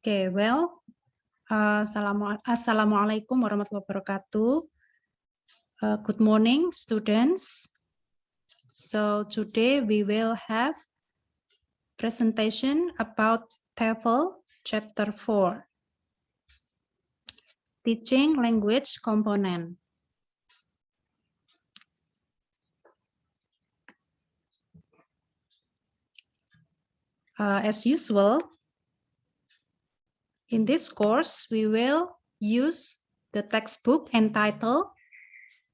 Okay, well, Assalamualaikum warahmatullahi wabarakatuh. Good morning, students. So today we will have presentation about TEFL Chapter 4, Teaching Language Component. As usual, in this course, we will use the textbook entitled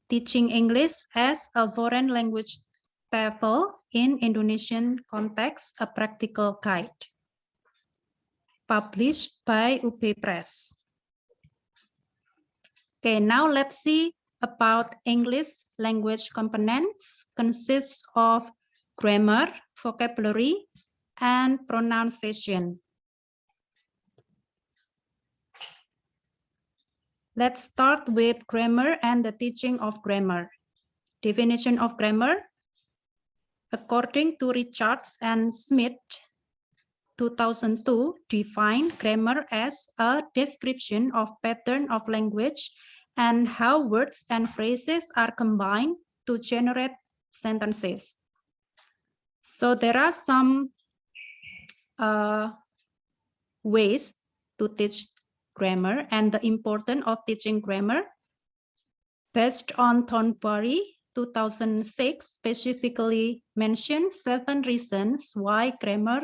Teaching English as a Foreign Language TEFL in Indonesian Context, a Practical Guide, published by UB Press. Okay, now let's see about English language components. Consists of grammar, vocabulary, and pronunciation. Let's start with grammar and the teaching of grammar. Definition of grammar. According to Richards and Smith, 2002, define grammar as a description of pattern of language and how words and phrases are combined to generate sentences. So there are some ways to teach grammar, and the importance of teaching grammar. Based on Thornbury, 2006, specifically mentioned 7 reasons why grammar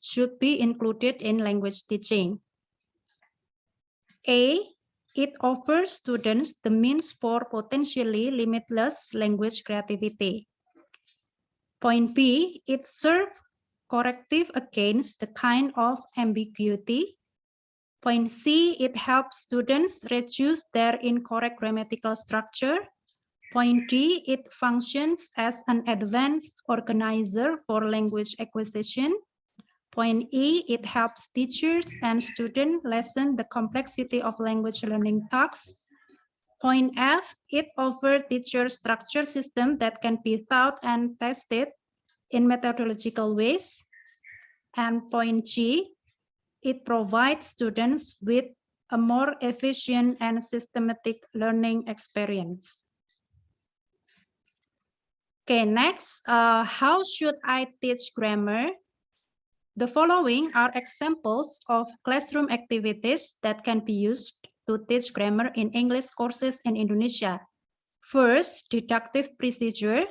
should be included in language teaching. A, it offers students the means for potentially limitless language creativity. Point B, it serves corrective against the kind of ambiguity. Point C, it helps students reduce their incorrect grammatical structure. Point D, it functions as an advanced organizer for language acquisition. Point E, it helps teachers and students lessen the complexity of language learning tasks. Point F, it offers teacher structure system that can be taught and tested in methodological ways. And point G, it provides students with a more efficient and systematic learning experience. Okay, next, how should I teach grammar? The following are examples of classroom activities that can be used to teach grammar in English courses in Indonesia. First, deductive procedure.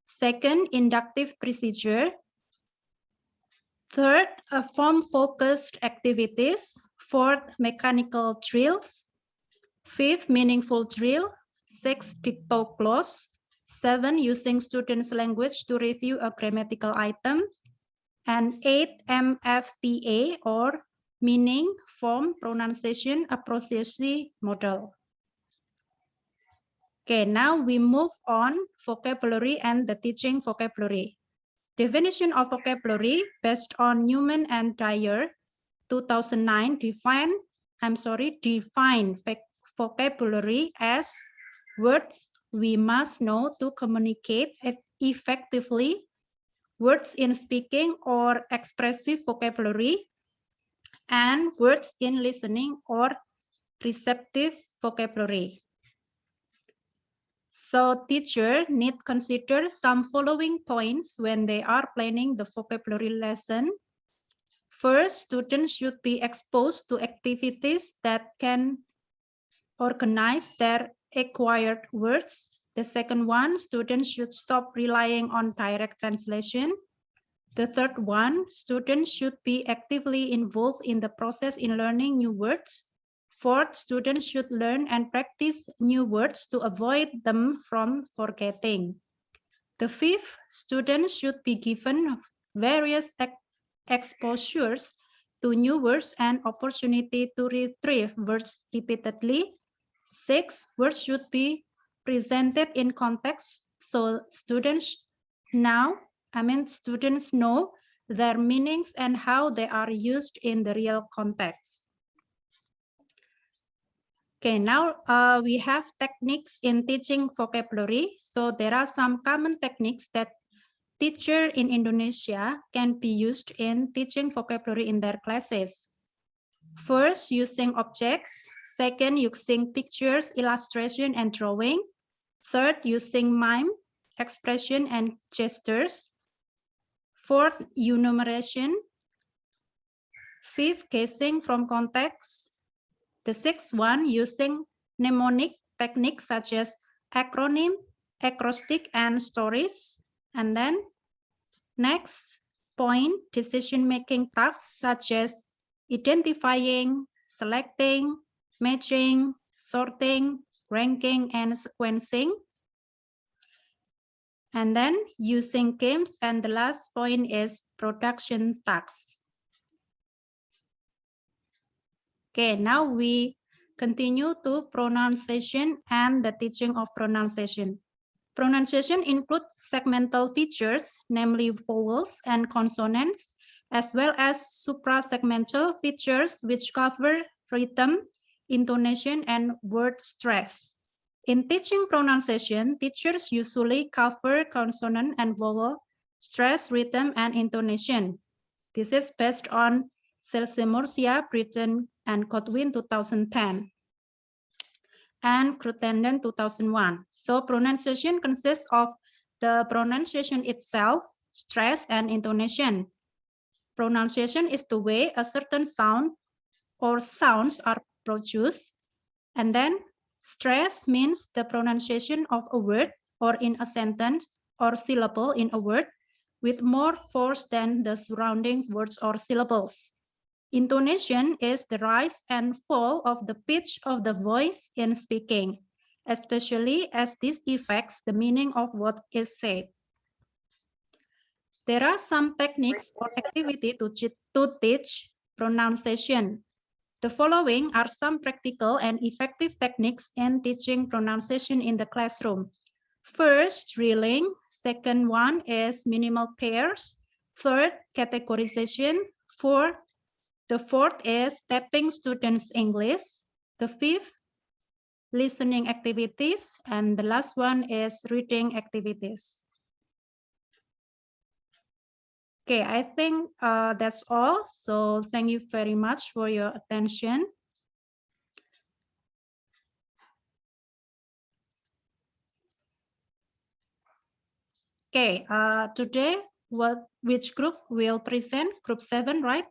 Second, inductive procedure. Third, form-focused activities. Fourth, mechanical drills. Fifth, meaningful drill. Sixth, dicto clause. 7, using students' language to review a grammatical item. And 8, MFPA, or meaning, form, pronunciation, appreciation model. Okay, now we move on vocabulary and the teaching vocabulary. Definition of vocabulary based on Newman and Dyer, 2009, define vocabulary as words we must know to communicate effectively, words in speaking or expressive vocabulary, and words in listening or receptive vocabulary. So teacher need consider some following points when they are planning the vocabulary lesson. First, students should be exposed to activities that can organize their acquired words. The second one, students should stop relying on direct translation. The third one, students should be actively involved in the process in learning new words. Fourth, students should learn and practice new words to avoid them from forgetting. The fifth, students should be given various exposures to new words and opportunity to retrieve words repeatedly. Six, words should be presented in context so students know their meanings and how they are used in the real context. Okay, now we have techniques in teaching vocabulary. So there are some common techniques that teachers in Indonesia can be used in teaching vocabulary in their classes. First, using objects. Second, using pictures, illustration, and drawing. Third, using mime, expression, and gestures. Fourth, enumeration. Fifth, guessing from context. The sixth one, using mnemonic techniques such as acronym, acrostic, and stories. And then next point, decision-making tasks such as identifying, selecting, matching, sorting, ranking, and sequencing. And then using games, and the last point is production tasks. Okay, now we continue to pronunciation and the teaching of pronunciation. Pronunciation includes segmental features, namely vowels and consonants, as well as suprasegmental features which cover rhythm, intonation, and word stress. In teaching pronunciation, teachers usually cover consonant and vowel, stress, rhythm, and intonation. This is based on Selsemorsia, Britain, and Godwin 2010. And Cruttenden 2001. So pronunciation consists of the pronunciation itself, stress, and intonation. Pronunciation is the way a certain sound or sounds are produced. And then stress means the pronunciation of a word or in a sentence or syllable in a word with more force than the surrounding words or syllables. Intonation is the rise and fall of the pitch of the voice in speaking, especially as this affects the meaning of what is said. There are some techniques or activity to teach pronunciation. The following are some practical and effective techniques in teaching pronunciation in the classroom. First, drilling. Second one is minimal pairs. Third, categorization. The fourth is tapping students' English. The fifth, listening activities. And the last one is reading activities. Okay, I think that's all. So thank you very much for your attention. Okay, today, which group will present? Group 7, right?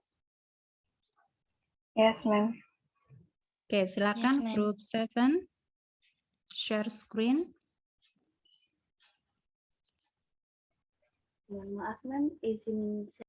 Yes, ma'am. Okay, silakan Yes, group 7. Share screen. Mohon maaf, ma'am, izin